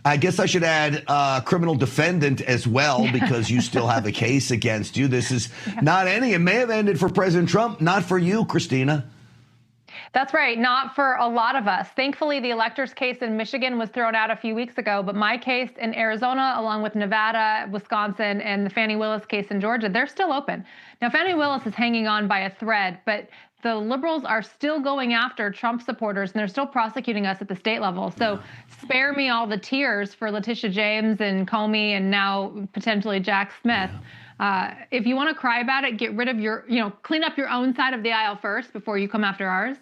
I guess I should add criminal defendant as well, because you still have a case against you. This is not ending. It may have ended for President Trump, not for you, Christina. That's right. Not for a lot of us. Thankfully, the electors case in Michigan was thrown out a few weeks ago, but my case in Arizona, along with Nevada, Wisconsin, and the Fani Willis case in Georgia, they're still open. Now, Fani Willis is hanging on by a thread, but the liberals are still going after Trump supporters, and they're still prosecuting us at the state level. So spare me all the tears for Letitia James and Comey and now potentially Jack Smith. If you want to cry about it, get rid of your, clean up your own side of the aisle first before you come after ours.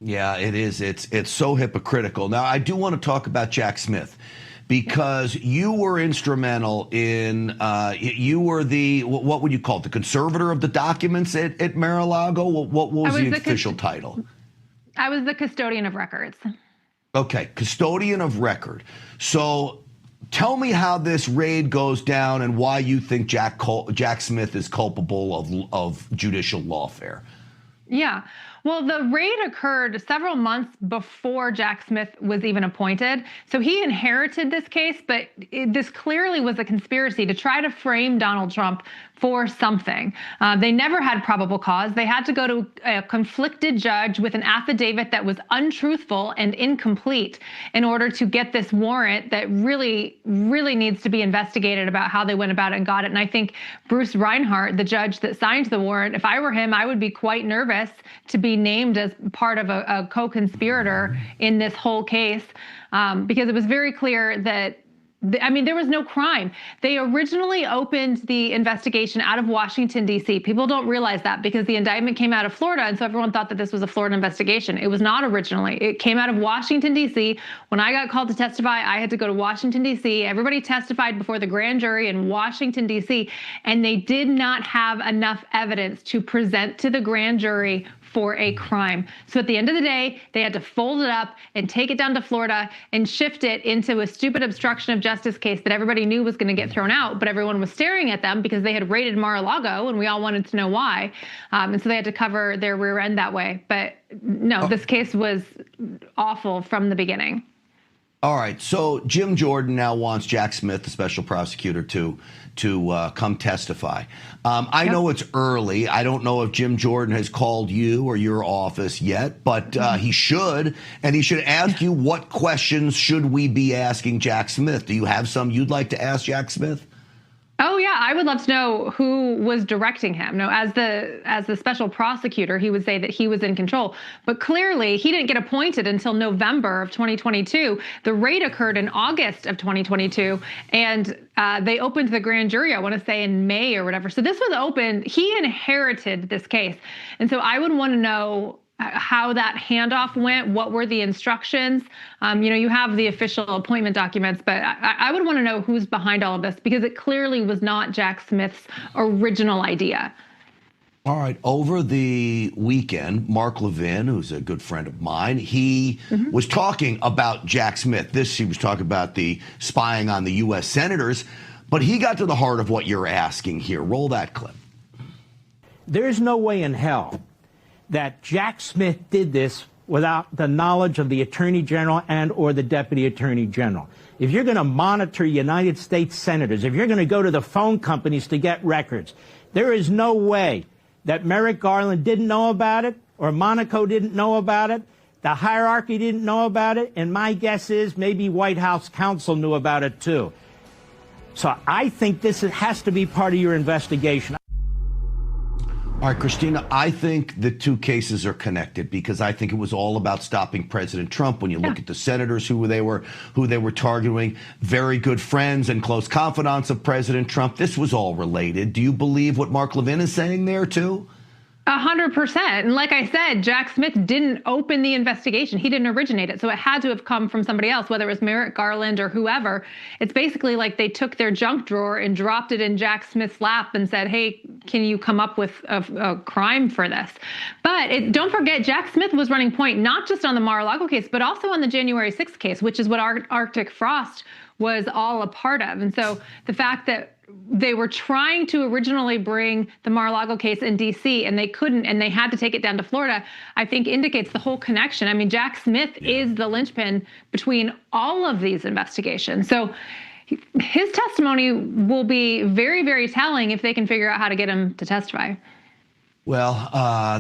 Yeah, it is. It's so hypocritical. Now, I do want to talk about Jack Smith, because you were instrumental in, you were the, what would you call it, the conservator of the documents at Mar-a-Lago? What was the official title? I was the custodian of records. Okay, custodian of record. So tell me how this raid goes down and why you think Jack Smith is culpable of judicial lawfare. Yeah. Well, the raid occurred several months before Jack Smith was even appointed. So he inherited this case, but this clearly was a conspiracy to try to frame Donald Trump for something. They never had probable cause. They had to go to a conflicted judge with an affidavit that was untruthful and incomplete in order to get this warrant that really, really needs to be investigated about how they went about it and got it. And I think Bruce Reinhart, the judge that signed the warrant, if I were him, I would be quite nervous to be named as part of a co-conspirator in this whole case, because it was very clear that there was no crime. They originally opened the investigation out of Washington, D.C. People don't realize that because the indictment came out of Florida, and so everyone thought that this was a Florida investigation. It was not originally. It came out of Washington, D.C. When I got called to testify, I had to go to Washington, D.C. Everybody testified before the grand jury in Washington, D.C., and they did not have enough evidence to present to the grand jury for a crime. So at the end of the day, they had to fold it up and take it down to Florida and shift it into a stupid obstruction of justice case that everybody knew was going to get thrown out, but everyone was staring at them because they had raided Mar-a-Lago and we all wanted to know why. And so they had to cover their rear end that way. But no, this case was awful from the beginning. All right. So Jim Jordan now wants Jack Smith, the special prosecutor, to come testify. I know it's early. I don't know if Jim Jordan has called you or your office yet, but he should, and he should ask you, what questions should we be asking Jack Smith? Do you have some you'd like to ask Jack Smith? Oh yeah, I would love to know who was directing him. No, as the special prosecutor, he would say that he was in control, but clearly he didn't get appointed until November of 2022. The raid occurred in August of 2022, and they opened the grand jury, I want to say in May or whatever. So this was open. He inherited this case, and so I would want to know how that handoff went. What were the instructions? You have the official appointment documents, but I would want to know who's behind all of this, because it clearly was not Jack Smith's original idea. All right. Over the weekend, Mark Levin, who's a good friend of mine, he was talking about Jack Smith. He was talking about the spying on the U.S. senators, but he got to the heart of what you're asking here. Roll that clip. There's no way in hell that Jack Smith did this without the knowledge of the Attorney General and or the Deputy Attorney General. If you're going to monitor United States senators, if you're going to go to the phone companies to get records, there is no way that Merrick Garland didn't know about it or Monaco didn't know about it. The hierarchy didn't know about it. And my guess is maybe White House counsel knew about it, too. So I think this has to be part of your investigation. All right, Christina, I think the two cases are connected, because I think it was all about stopping President Trump. When you look at the senators who they were targeting, very good friends and close confidants of President Trump. This was all related. Do you believe what Mark Levin is saying there, too? 100%. And like I said, Jack Smith didn't open the investigation. He didn't originate it. So it had to have come from somebody else, whether it was Merrick Garland or whoever. It's basically like they took their junk drawer and dropped it in Jack Smith's lap and said, hey, can you come up with a crime for this? But don't forget, Jack Smith was running point not just on the Mar-a-Lago case, but also on the January 6th case, which is what Arctic Frost was all a part of. And so the fact that they were trying to originally bring the Mar-a-Lago case in D.C. and they couldn't, and they had to take it down to Florida, I think indicates the whole connection. I mean, Jack Smith is the linchpin between all of these investigations. So his testimony will be very, very telling if they can figure out how to get him to testify. Well,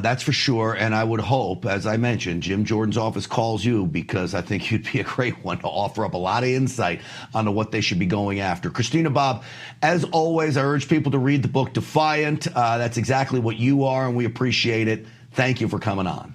that's for sure. And I would hope, as I mentioned, Jim Jordan's office calls you, because I think you'd be a great one to offer up a lot of insight onto what they should be going after. Christina, Bob, as always, I urge people to read the book Defiant. That's exactly what you are, and we appreciate it. Thank you for coming on.